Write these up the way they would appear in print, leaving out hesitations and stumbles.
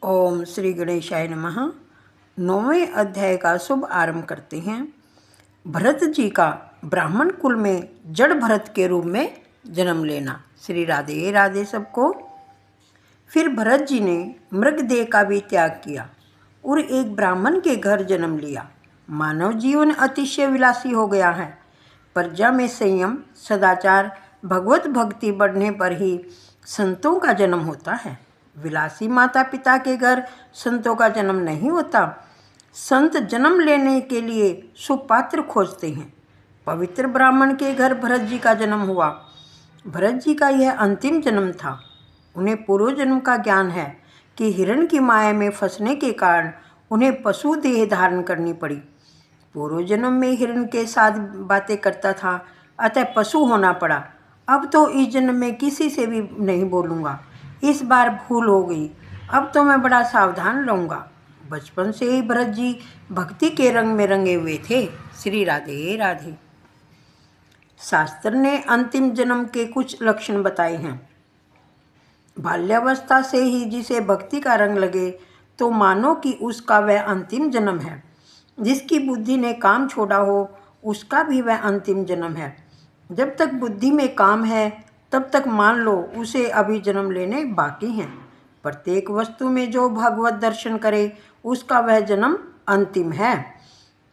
ओम श्री गणेशाय नमः। 9वें अध्याय का शुभ आरंभ करते हैं। भरत जी का ब्राह्मण कुल में जड़ भरत के रूप में जन्म लेना। श्री राधे राधे सबको। फिर भरत जी ने मृगदेह का भी त्याग किया और एक ब्राह्मण के घर जन्म लिया। मानव जीवन अतिशय विलासी हो गया है। प्रजा में संयम, सदाचार, भगवत भक्ति बढ़ने पर ही संतों का जन्म होता है। विलासी माता पिता के घर संतों का जन्म नहीं होता। संत जन्म लेने के लिए सुपात्र खोजते हैं। पवित्र ब्राह्मण के घर भरत जी का जन्म हुआ। भरत जी का यह अंतिम जन्म था। उन्हें पूर्व जन्म का ज्ञान है कि हिरण की माया में फंसने के कारण उन्हें पशु देह धारण करनी पड़ी। पूर्व जन्म में हिरण के साथ बातें करता था, अतः पशु होना पड़ा। अब तो इस जन्म में किसी से भी नहीं बोलूँगा। इस बार भूल हो गई। अब तो मैं बड़ा सावधान रहूँगा। बचपन से ही भरत जी भक्ति के रंग में रंगे हुए थे। श्री राधे राधे। शास्त्र ने अंतिम जन्म के कुछ लक्षण बताए हैं। बाल्यावस्था से ही जिसे भक्ति का रंग लगे तो मानो कि उसका वह अंतिम जन्म है। जिसकी बुद्धि ने काम छोड़ा हो उसका भी वह अंतिम जन्म है। जब तक बुद्धि में काम है तब तक मान लो उसे अभी जन्म लेने बाकी हैं। प्रत्येक वस्तु में जो भगवत दर्शन करे उसका वह जन्म अंतिम है।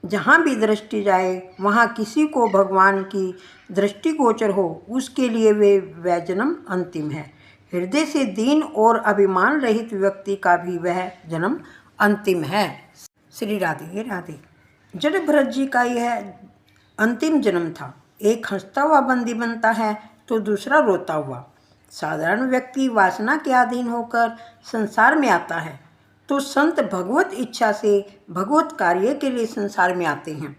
जहाँ भी दृष्टि जाए वहाँ किसी को भगवान की दृष्टि गोचर हो उसके लिए वह जन्म अंतिम है। हृदय से दीन और अभिमान रहित व्यक्ति का भी वह जन्म अंतिम है। श्री राधे राधे। जड़ भरत जी का यह अंतिम जन्म था। एक हंसता हुआ बंदी बनता है तो दूसरा रोता हुआ। साधारण व्यक्ति वासना के अधीन होकर संसार में आता है तो संत भगवत इच्छा से भगवत कार्य के लिए संसार में आते हैं।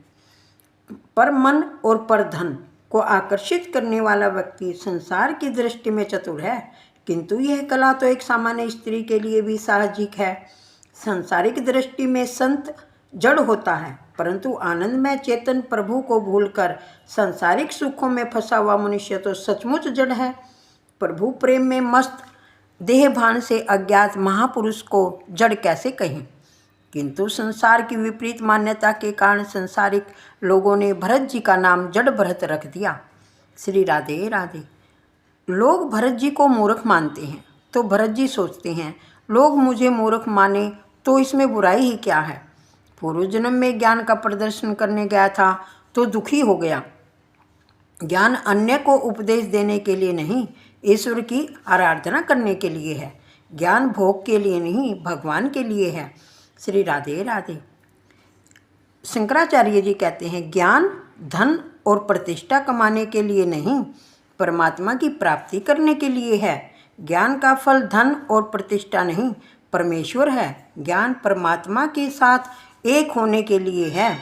पर मन और पर धन को आकर्षित करने वाला व्यक्ति संसार की दृष्टि में चतुर है, किंतु यह कला तो एक सामान्य स्त्री के लिए भी साहजिक है। सांसारिक दृष्टि में संत जड़ होता है, परंतु आनंदमय चेतन प्रभु को भूलकर सांसारिक सुखों में फंसा हुआ मनुष्य तो सचमुच जड़ है। प्रभु प्रेम में मस्त देह भान से अज्ञात महापुरुष को जड़ कैसे कहें। किंतु संसार की विपरीत मान्यता के कारण संसारिक लोगों ने भरत जी का नाम जड़ भरत रख दिया। श्री राधे राधे। लोग भरत जी को मूर्ख मानते हैं तो भरत जी सोचते हैं लोग मुझे मूर्ख माने तो इसमें बुराई ही क्या है। पूर्व जन्म में ज्ञान का प्रदर्शन करने गया था तो दुखी हो गया। ज्ञान अन्य को उपदेश देने के लिए नहीं, ईश्वर की आराधना करने के लिए है। ज्ञान भोग के लिए नहीं, भगवान के लिए है। श्री राधे राधे। शंकराचार्य जी कहते हैं ज्ञान धन और प्रतिष्ठा कमाने के लिए नहीं, परमात्मा की प्राप्ति करने के लिए है। ज्ञान का फल धन और प्रतिष्ठा नहीं, परमेश्वर है। ज्ञान परमात्मा के साथ एक होने के लिए है।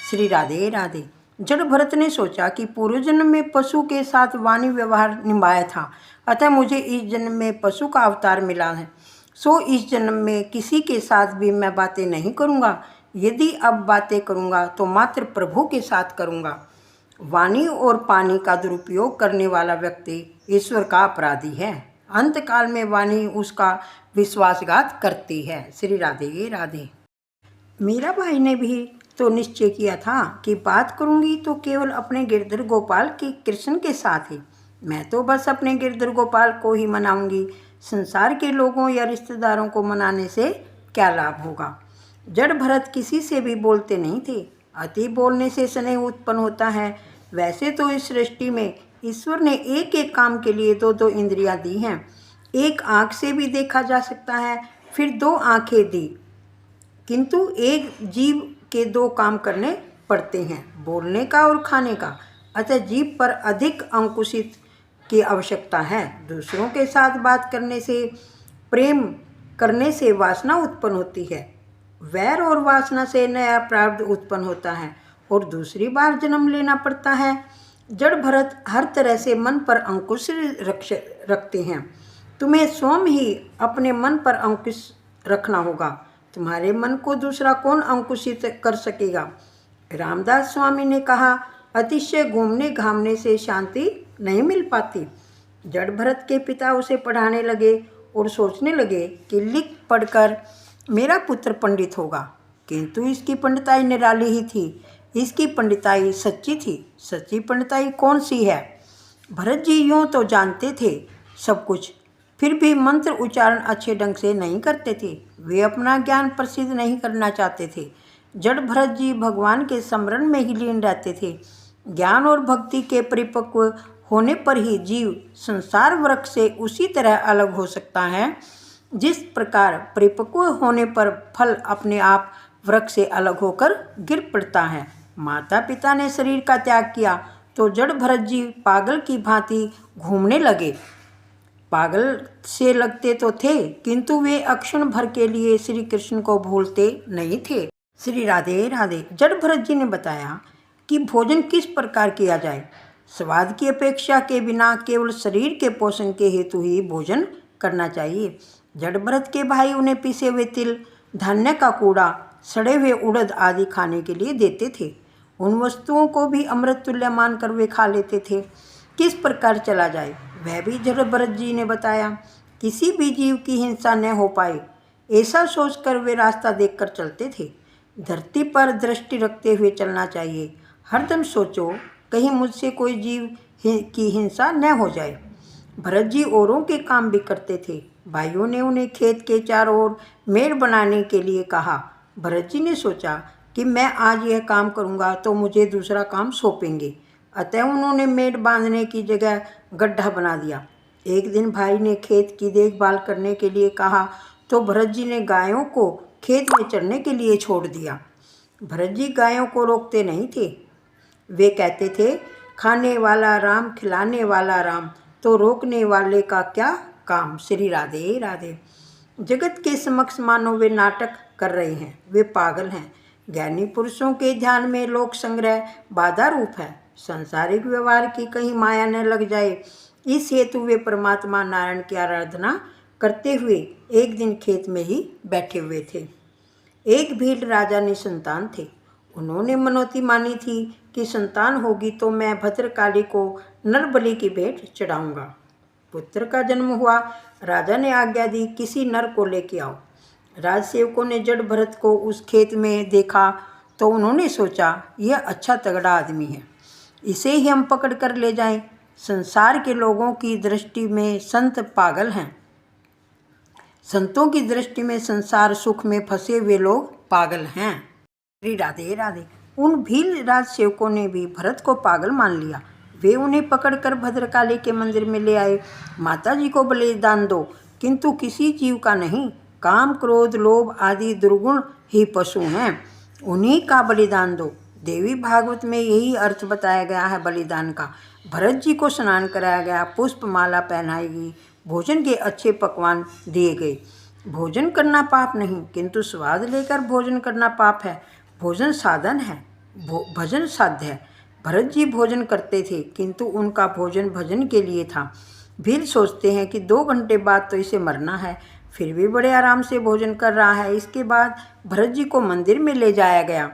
श्री राधे राधे। जड़ भरत ने सोचा कि पूर्व जन्म में पशु के साथ वाणी व्यवहार निभाया था, अतः मुझे इस जन्म में पशु का अवतार मिला है, सो इस जन्म में किसी के साथ भी मैं बातें नहीं करूँगा। यदि अब बातें करूँगा तो मात्र प्रभु के साथ करूँगा। वाणी और पानी का दुरुपयोग करने वाला व्यक्ति ईश्वर का अपराधी है। अंतकाल में वाणी उसका विश्वासघात करती है। श्री राधे राधे। मीराबाई ने भी तो निश्चय किया था कि बात करूंगी तो केवल अपने गिरधर गोपाल के कृष्ण के साथ ही। मैं तो बस अपने गिरधर गोपाल को ही मनाऊंगी। संसार के लोगों या रिश्तेदारों को मनाने से क्या लाभ होगा। जड़ भरत किसी से भी बोलते नहीं थे। अति बोलने से स्नेह उत्पन्न होता है। वैसे तो इस सृष्टि में ईश्वर ने एक एक काम के लिए दो दो इंद्रियां दी हैं। एक आँख से भी देखा जा सकता है, फिर दो आँखें दी, किंतु एक जीव के दो काम करने पड़ते हैं, बोलने का और खाने का। अतः जीव पर अधिक अंकुशित की आवश्यकता है। दूसरों के साथ बात करने से, प्रेम करने से वासना उत्पन्न होती है। वैर और वासना से नया प्रारब्ध उत्पन्न होता है और दूसरी बार जन्म लेना पड़ता है। जड़ भरत हर तरह से मन पर अंकुश रखते हैं। तुम्हें स्वयं ही अपने मन पर अंकुश रखना होगा। तुम्हारे मन को दूसरा कौन अंकुशित कर सकेगा। रामदास स्वामी ने कहा अतिशय घूमने घामने से शांति नहीं मिल पाती। जड़ भरत के पिता उसे पढ़ाने लगे और सोचने लगे कि लिख पढ़कर मेरा पुत्र पंडित होगा। किंतु इसकी पंडिताई निराली ही थी। इसकी पंडिताई सच्ची थी। सच्ची पंडिताई कौन सी है? भरत जी यूँ तो जानते थे सब कुछ, फिर भी मंत्र उच्चारण अच्छे ढंग से नहीं करते थे। वे अपना ज्ञान प्रसिद्ध नहीं करना चाहते थे। जड़ भरत जी भगवान के स्मरण में ही लीन रहते थे। ज्ञान और भक्ति के परिपक्व होने पर ही जीव संसार वृक्ष से उसी तरह अलग हो सकता है जिस प्रकार परिपक्व होने पर फल अपने आप वृक्ष से अलग होकर गिर पड़ता है। माता पिता ने शरीर का त्याग किया तो जड़ भरत जी पागल की भांति घूमने लगे। पागल से लगते तो थे, किंतु वे अक्षण भर के लिए श्री कृष्ण को भूलते नहीं थे। श्री राधे राधे। जड़ भरत जी ने बताया कि भोजन किस प्रकार किया जाए। स्वाद की अपेक्षा के बिना केवल शरीर के पोषण के हेतु ही भोजन करना चाहिए। जड़ भरत के भाई उन्हें पिसे हुए तिल, धान्य का कूड़ा, सड़े हुए उड़द आदि खाने के लिए देते थे। उन वस्तुओं को भी अमृत तुल्य मानकर वे खा लेते थे। किस प्रकार चला जाए वह भी जड़ भरत जी ने बताया। किसी भी जीव की हिंसा न हो पाए ऐसा सोचकर वे रास्ता देखकर चलते थे। धरती पर दृष्टि रखते हुए चलना चाहिए। हरदम सोचो कहीं मुझसे कोई जीव की हिंसा न हो जाए। भरत जी औरों के काम भी करते थे। भाइयों ने उन्हें खेत के चारों ओर मेड़ बनाने के लिए कहा। भरत जी ने सोचा कि मैं आज यह काम करूंगा तो मुझे दूसरा काम सौंपेंगे। अतः उन्होंने मेड़ बांधने की जगह गड्ढा बना दिया। एक दिन भाई ने खेत की देखभाल करने के लिए कहा तो भरत जी ने गायों को खेत में चरने के लिए छोड़ दिया। भरत जी गायों को रोकते नहीं थे। वे कहते थे, खाने वाला राम खिलाने वाला राम, तो रोकने वाले का क्या काम। श्री राधे राधे। जगत के समक्ष मानो वे नाटक कर रहे हैं। वे पागल हैं। ज्ञानी पुरुषों के ध्यान में लोक संग्रह बाधा रूप है। सांसारिक व्यवहार की कहीं माया न लग जाए, इस हेतु वे परमात्मा नारायण की आराधना करते हुए एक दिन खेत में ही बैठे हुए थे। एक भील राजा ने संतान थे। उन्होंने मनौती मानी थी कि संतान होगी तो मैं भद्रकाली को नरबलि की भेंट चढ़ाऊंगा। पुत्र का जन्म हुआ। राजा ने आज्ञा दी, किसी नर को लेके आओ। राजसेवकों ने जड़ भरत को उस खेत में देखा तो उन्होंने सोचा, यह अच्छा तगड़ा आदमी है, इसे ही हम पकड़ कर ले जाएं। संसार के लोगों की दृष्टि में संत पागल हैं। संतों की दृष्टि में संसार सुख में फंसे हुए लोग पागल हैं। श्री राधे राधे। उन भील राजसेवकों ने भी भरत को पागल मान लिया। वे उन्हें पकड़कर भद्रकाली के मंदिर में ले आए। माता जी को बलिदान दो, किंतु किसी जीव का नहीं। काम क्रोध लोभ आदि दुर्गुण ही पशु हैं, उन्हीं का बलिदान दो। देवी भागवत में यही अर्थ बताया गया है बलिदान का। भरत जी को स्नान कराया गया, पुष्प माला पहनाई गई, भोजन के अच्छे पकवान दिए गए। भोजन करना पाप नहीं, किंतु स्वाद लेकर भोजन करना पाप है। भोजन साधन है, भजन साध्य है। भरत जी भोजन करते थे, किंतु उनका भोजन भजन के लिए था। भील सोचते हैं कि 2 घंटे बाद तो इसे मरना है, फिर भी बड़े आराम से भोजन कर रहा है। इसके बाद भरत जी को मंदिर में ले जाया गया।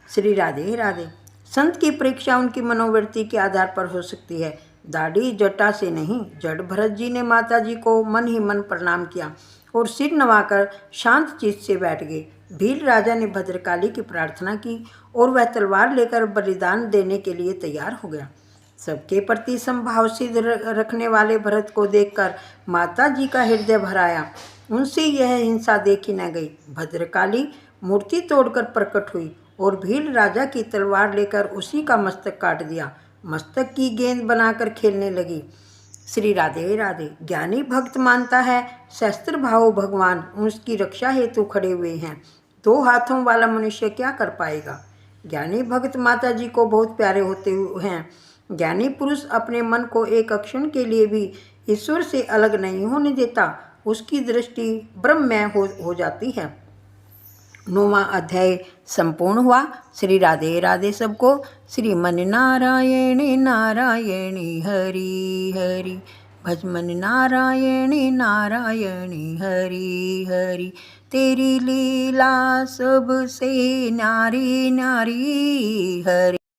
श्री राधे राधे। संत की परीक्षा उनकी मनोवृत्ति के आधार पर हो सकती है, दाढ़ी जटा से नहीं। जड़ भरत जी ने माता जी को मन ही मन प्रणाम किया और सिर नवाकर शांत चित्त से बैठ गए। भील राजा ने भद्रकाली की प्रार्थना की और वह तलवार लेकर बलिदान देने के लिए तैयार हो गया। सबके प्रति समभाव सिद्ध रखने वाले भरत को देखकर माता जी का हृदय भर आया। उनसे यह हिंसा देखी न गई। भद्रकाली मूर्ति तोड़कर प्रकट हुई और भील राजा की तलवार लेकर उसी का मस्तक काट दिया। मस्तक की गेंद बनाकर खेलने लगी। श्री राधे राधे। ज्ञानी भक्त मानता है शस्त्र भाव भगवान उसकी रक्षा हेतु खड़े हुए हैं। 2 हाथों वाला मनुष्य क्या कर पाएगा। ज्ञानी भक्त माता जी को बहुत प्यारे होते हैं। ज्ञानी पुरुष अपने मन को एक क्षण के लिए भी ईश्वर से अलग नहीं होने देता। उसकी दृष्टि ब्रह्ममय हो जाती है। 9वां अध्याय संपूर्ण हुआ। श्री राधे राधे सबको। श्रीमन नारायण नारायण हरि हरि, भजमन नारायण नारायण हरि हरि। तेरी लीला सबसे न्यारी न्यारी हरि।